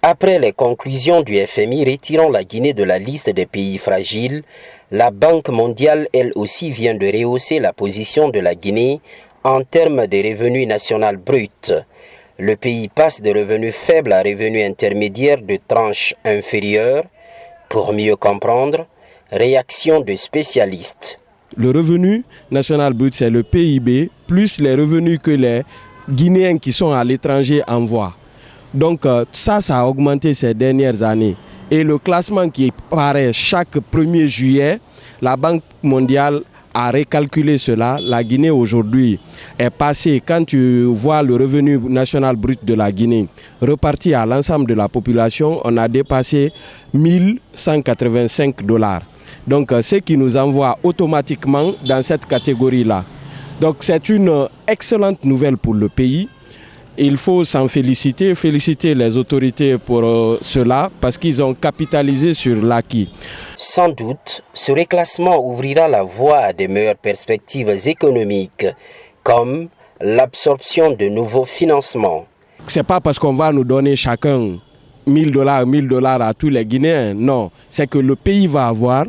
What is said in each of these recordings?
Après les conclusions du FMI retirant la Guinée de la liste des pays fragiles, la Banque mondiale, elle aussi, vient de rehausser la position de la Guinée en termes de revenus national brut. Le pays passe de revenus faibles à revenus intermédiaires de tranches inférieures. Pour mieux comprendre, réaction de spécialistes. Le revenu national brut, c'est le PIB, plus les revenus que les Guinéens qui sont à l'étranger envoient. Donc ça a augmenté ces dernières années. Et le classement qui paraît chaque 1er juillet, la Banque mondiale a recalculé cela. La Guinée aujourd'hui est passée, quand tu vois le revenu national brut de la Guinée reparti à l'ensemble de la population, on a dépassé 1185 $. Donc ce qui nous envoie automatiquement dans cette catégorie-là. Donc c'est une excellente nouvelle pour le pays. Il faut s'en féliciter les autorités pour cela parce qu'ils ont capitalisé sur l'acquis. Sans doute, ce reclassement ouvrira la voie à de meilleures perspectives économiques, comme l'absorption de nouveaux financements. Ce n'est pas parce qu'on va nous donner chacun 1 000 $, à tous les Guinéens, non. C'est que le pays va avoir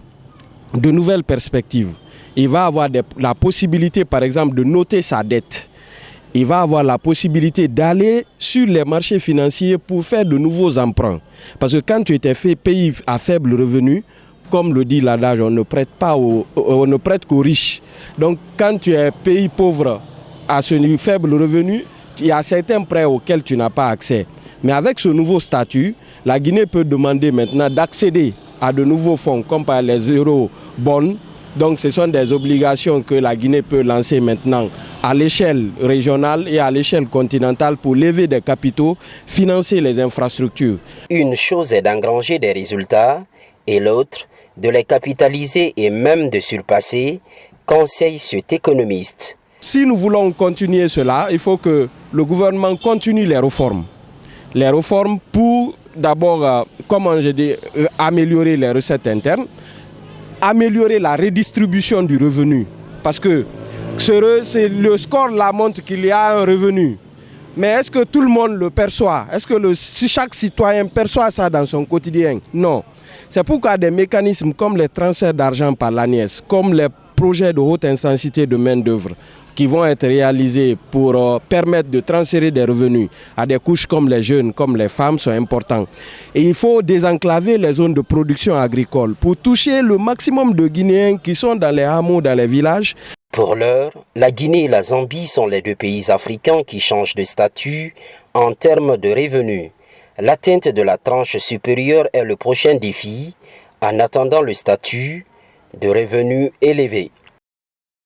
de nouvelles perspectives. Il va avoir la possibilité, par exemple, de noter sa dette. Il va avoir la possibilité d'aller sur les marchés financiers pour faire de nouveaux emprunts. Parce que quand tu étais fait pays à faible revenu, comme le dit l'adage, on ne prête qu'aux riches. Donc quand tu es pays pauvre à ce faible revenu, il y a certains prêts auxquels tu n'as pas accès. Mais avec ce nouveau statut, la Guinée peut demander maintenant d'accéder à de nouveaux fonds, comme par les eurobonds. Donc ce sont des obligations que la Guinée peut lancer maintenant à l'échelle régionale et à l'échelle continentale pour lever des capitaux, financer les infrastructures. Une chose est d'engranger des résultats et l'autre de les capitaliser et même de surpasser, conseille cet économiste. Si nous voulons continuer cela, il faut que le gouvernement continue les réformes. Les réformes pour d'abord, comment je dis, améliorer les recettes internes, améliorer la redistribution du revenu. Parce que le score là montre qu'il y a un revenu. Mais est-ce que tout le monde le perçoit? Est-ce que chaque citoyen perçoit ça dans son quotidien? Non. C'est pourquoi des mécanismes comme les transferts d'argent par l'ANIES, comme les projets de haute intensité de main-d'œuvre qui vont être réalisés pour permettre de transférer des revenus à des couches comme les jeunes, comme les femmes sont importants. Et il faut désenclaver les zones de production agricole pour toucher le maximum de Guinéens qui sont dans les hameaux, dans les villages. Pour l'heure, la Guinée et la Zambie sont les deux pays africains qui changent de statut en termes de revenus. L'atteinte de la tranche supérieure est le prochain défi, en attendant le statut de revenus élevés.